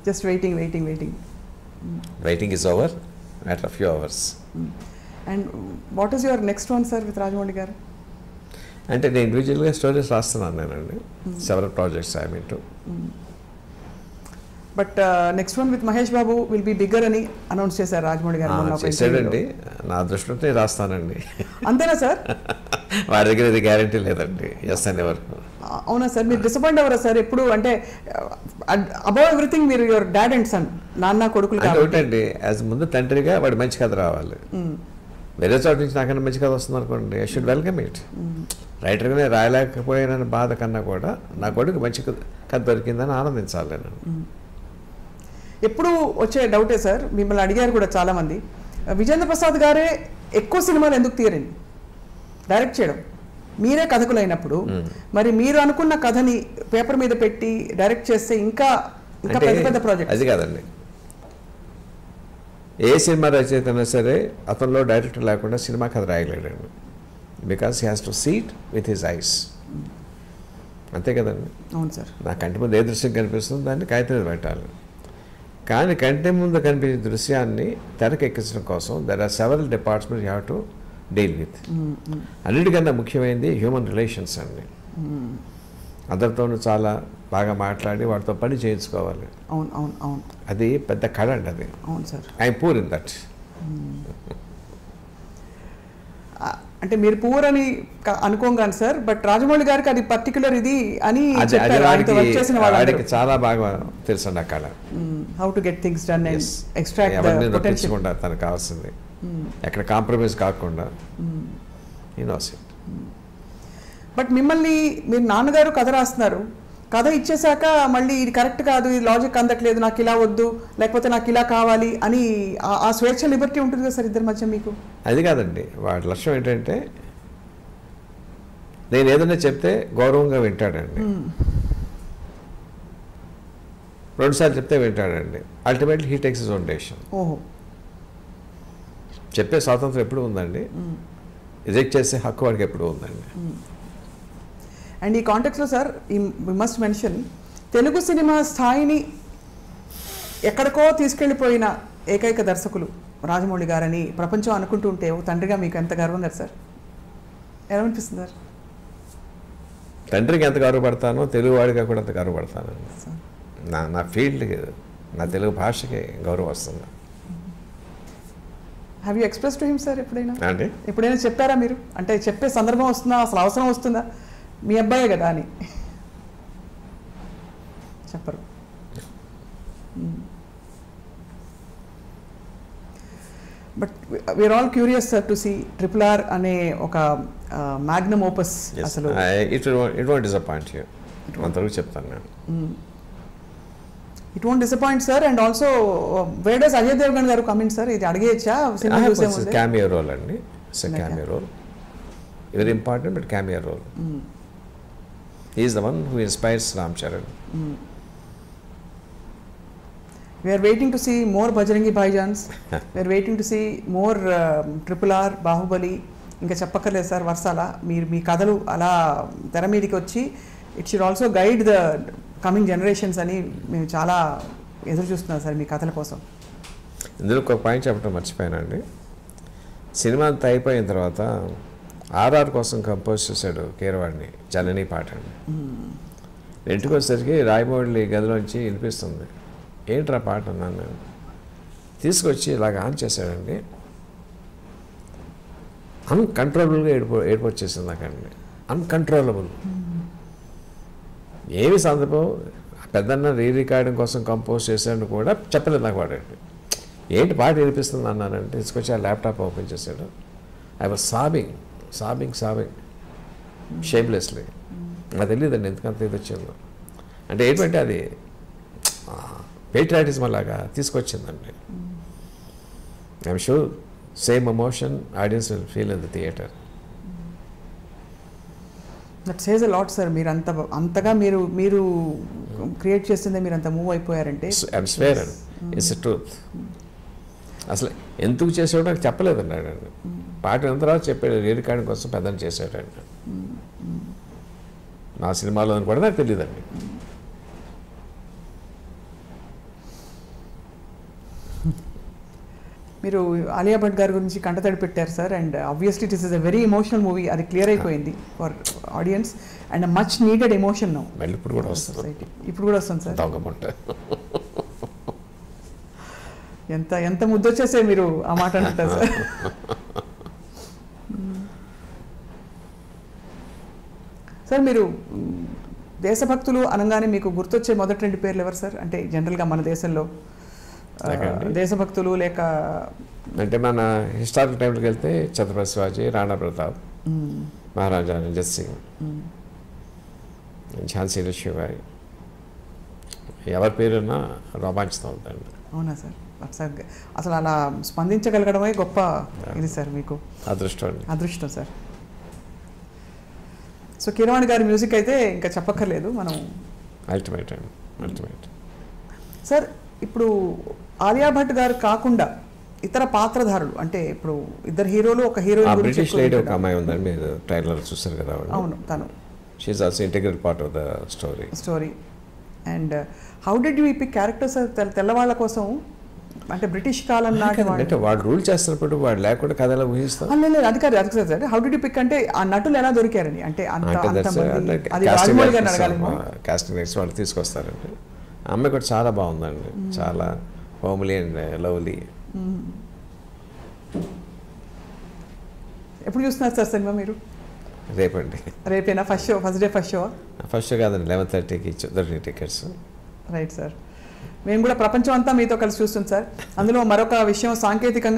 Just waiting. Waiting is over after few hours. And what is your next one sir with Rajamouli గారు? అంటే నేను ఇండివిజువల్గా stories రాస్తున్నాను నేనండి. Several projects I mean to. But next one with Mahesh Babu will be bigger అని announce చేశారు రాజమౌళి గారు. చేశాడండి. నా దృష్టిలో రాస్తానండి. అంతేనా సార్? వాడి దగ్గర ఇది గ్యారంటీ లేదండి ఎస్ అనే వరకు. అవునా సార్? మీరు డిసప్పాయింట్ అవ్వరా సార్ ఎప్పుడు? అంటే అబౌవ్ ఎవ్రీథింగ్ మీరు యువర్ డాడ్ అండ్ సన్, నాన్న కొడుకులు ఒకటండి. యాజ్ ముందు తండ్రిగా వాడు మంచి కథ రావాలి. వేరే చోట నుంచి నాకన్నా మంచి కథ వస్తుంది అనుకోండి, ఐ షుడ్ వెల్కమ్ ఇట్. రైటర్గానే రాయలేకపోయానని బాధ కన్నా కూడా నా కొడుకు మంచి కథ దొరికిందని ఆనందించాలి నేను. ఎప్పుడు వచ్చే డౌటే సార్, మిమ్మల్ని అడిగారు కూడా చాలామంది, విజేంద్ర ప్రసాద్ గారే ఎక్కువ సినిమాలు ఎందుకు తీయరండి డైరెక్ట్ చేయడం? మీరే కథకులు అయినప్పుడు మరి మీరు అనుకున్న కథని పేపర్ మీద పెట్టి డైరెక్ట్ చేస్తే ఇంకా పెద్ద పెద్ద ప్రాజెక్ట్. అది కాదండి, ఏ సినిమా రచయిత అయినా సరే అతనిలో డైరెక్టర్ లేకుండా సినిమా కథ రాయలేడండి. Because he has to sit with his eyes. అంతే కదండి. అవును సార్. నా కంటి ముందు ఏ దృశ్యం కనిపిస్తుంది దాన్ని కాగితం మీద పెట్టాలి. కానీ కంటి ముందు కనిపించే దృశ్యాన్ని తెరకెక్కించడం కోసం there are several departments you have to deal with. అన్నిటికన్నా ముఖ్యమైనది హ్యూమన్ రిలేషన్స్ అండి. అందరితోనూ చాలా బాగా మాట్లాడి వాటితో పని చేయించుకోవాలి. అవును అవును అవును. అది పెద్ద కళ అండి అది. అవును sir. I'm poor in that. అంటే మీరు పూర్ అని అనుకోగాను సార్, బట్ రాజమౌళి గారికి అది పర్టికులర్ ఇది అని వాడికి చాలా బాగా తెలుసు అండి ఆ కళ. How to get things done and extract తెచ్చుకుంటా తనకు కావాల్సింది, ఎక్కడ కాంప్రమైజ్ కాకుండా. బట్ మిమ్మల్ని మీరు నాన్నగారు కథ రాస్తున్నారు, కథ ఇచ్చేసాక మళ్ళీ ఇది కరెక్ట్ కాదు, ఇది లాజిక్ అందట్లేదు, నాకు ఇలా వద్దు, లేకపోతే నాకు ఇలా కావాలి అని ఆ స్వేచ్ఛ లిబర్టీ ఉంటుంది కదా సార్ ఇద్దరి మధ్య మీకు? అది కాదండి, వాడి లక్ష్యం ఏంటంటే నేను ఏదైనా చెప్తే గౌరవంగా వింటాడండి. రెండుసార్లు చెప్తే వింటాడండి. Ultimately he takes his own decision. ఓహో. చెప్పే స్వాతంత్రం ఎప్పుడు ఉందండి, రిజెక్ట్ చేసే హక్కు వాడికి ఎప్పుడు ఉందండి. అండ్ ఈ కాంటెక్స్లో sir we must mention, Telugu cinema స్థాయిని ఎక్కడికో తీసుకెళ్ళిపోయిన ఏకైక దర్శకులు రాజమౌళి గారని ప్రపంచం అనుకుంటూ ఉంటే ఒక తండ్రిగా మీకు ఎంత గర్వం కదా సార్? ఎలా అనిపిస్తుంది సార్? తండ్రికి ఎంత గర్వపడతానో తెలుగువాడిగా కూడా అంత గర్వపడతాను. నా ఫీల్డ్కి, నా తెలుగు భాషకి గౌరవం వస్తుంది. Have you express to him sir ఎప్పుడైనా? అంటే ఎప్పుడైనా చెప్పారా మీరు? అంటే చెప్పే సందర్భం వస్తుందా, అసలు అవసరం వస్తుందా, మీ అబ్బాయే కదా అని? చెప్పరు. But we are all curious sir to see RRR అనే ఒక మ్యాగ్నమ్ ఓపస్. అసలు ఇట్ వోంట్ డిసప్పాయింట్ యూ, అంతవరకు చెప్తాను నేను. It won't disappoint sir. And also where does Ajay Devgan గారు కమింగ్ సార్? ఇది అడిగేయచ్చా? క్యామియో రోల్ అండి. It's a cameo role, very important but cameo role. He is the one who inspires Ram Charan. We are waiting to see more Bajrangi Bhaijans. We are waiting to see more RRR, Bahubali. ఇంకా చెప్పక్కర్లేదు sir వర్షాల. మీ కథలు అలా తెర మీదకి వచ్చి it should also guide the coming generations అని మేము చాలా ఎదురు చూస్తున్నాం సార్ మీ కథల కోసం. ఇందులో ఒక పాయింట్ చెప్పడం మర్చిపోయానండి. సినిమా అంతా అయిపోయిన తర్వాత RR కోసం కంపోజ్ చేశాడు కీరవాడిని, జనని పాట అండి. ఇంటికి వచ్చేసరికి రాయమౌళి గదిలోంచి వినిపిస్తుంది. ఏంట్రా పాట అన్నాను నేను. తీసుకొచ్చి ఇలాగ ఆన్ చేశాడండి. అన్కంట్రోలబుల్గా ఏడుపు వచ్చేసింది నాకండి. అన్కంట్రోలబుల్. ఏమి సందర్భం, పెద్దన్న రికార్డింగ్ కోసం కంపోజ్ చేశాడు కూడా చెప్పలేదు నాకు వాడండి. ఏంటి పాట వినిపిస్తుంది అన్నానంటే తీసుకొచ్చి ఆ ల్యాప్టాప్ ఓపెన్ చేశాడు. I was sobbing shamelessly. నాకు తెలియదండి ఎందుకంత ఇది వచ్చిందో. అంటే ఏంటంటే అది పేట్రియాటిజం లాగా తీసుకొచ్చిందండి. I'm sure same emotion audience will feel in the theatre. That says a lot sir. మీరు అంతగా మీరు క్రియేట్ చేస్తుందే మీరు అంత మూవ్ అయిపోయారంటే I'm swear and it's a truth. అసలు ఎందుకు చేసాడో నాకు చెప్పలేదన్నాడు. పాట అయిన తర్వాత చెప్పాడు రికార్డింగ్ కోసం పెద్దని చేసాడండి. నా సినిమాలో అని కూడా నాకు తెలియదండి. మీరు ఆలియా భట్ గారి గురించి కంటతడి పెట్టారు sir, and obviously it is a very emotional movie, అది క్లియర్ అయిపోయింది for audience and much needed emotion now. మళ్ళీ ఇప్పుడు కూడా వస్తుంది సొసైటీ ఇప్పుడు కూడా వస్తుంది సార్. దొంగముంట ఎంత ఎంత ముద్దొచ్చేసే మీరు ఆ మాట అంటారు సార్. సార్ మీరు దేశభక్తులు అనగానే మీకు గుర్తొచ్చే మొదటి 2 పేర్లు ఎవరు సార్? అంటే జనరల్గా మన దేశంలో దేశభక్తులు లేక అంటే మన హిస్టారికల్ టైంలోకి వెళ్తే ఛత్రపతి శివాజీ, రాణా ప్రతాప్, మహారాజా రంజిత్ సింగ్, ఝాన్సీ లక్ష్మీబాయి, ఎవరి పేరున్నా రోమాంచితం అవుతాయండి. అవునా సార్? అసలు అలా స్పందించగలగడమే గొప్ప ఇది సార్, మీకు అదృష్టం సార్. సో కీరవాణి గారి మ్యూజిక్ అయితే ఇంకా చెప్పక్కర్లేదు మనం. అల్టిమేట్ అండి, అల్టిమేట్. సార్ ఇప్పుడు ఆలియా భట్ గారు కాకుండా ఇతర పాత్రధారులు, అంటే ఇప్పుడు ఇద్దరు హీరోలు ఒక హీరోయిన్, బ్రిటిష్ లేడీ ఒక అమ్మాయి ఉందండి, మీరు ట్రైలర్ చూసారు కదా. అవును, తను she is also integral part of the story. And how did you pick characters తెల్లవాళ్ళ కోసం? అంటే బ్రిటిష్ కాలం నాటి అంటే వాడు రూల్ చేస్తున్నప్పుడు వాడు లేకుండా కథ ఎలా ఊహిస్తాం? లేదు అది కాదు సార్. హౌ డిడ్ యూ పిక్ అంటే ఆ నటులు ఎలా దొరికారని, అంటే కాస్టింగ్ రైట్స్ వాళ్ళు తీసుకొస్తారండి. ఆ అమ్మాయి కూడా చాలా బాగుందండి, చాలా హోమ్లీ అండ్ లవ్లీ. ఎప్పుడు చూస్తున్నారు సార్ సినిమా మీరు? రేపండి. రేపేనా ఫస్ట్ షో? ఫస్ట్ షో కాదండి, 11:30కి దొరికిన టికెట్స్. Right sir. మేము కూడా ప్రపంచం అంతా మీతో కలిసి చూస్తుంది సార్. అందులో మరొక విషయం, సాంకేతికంగా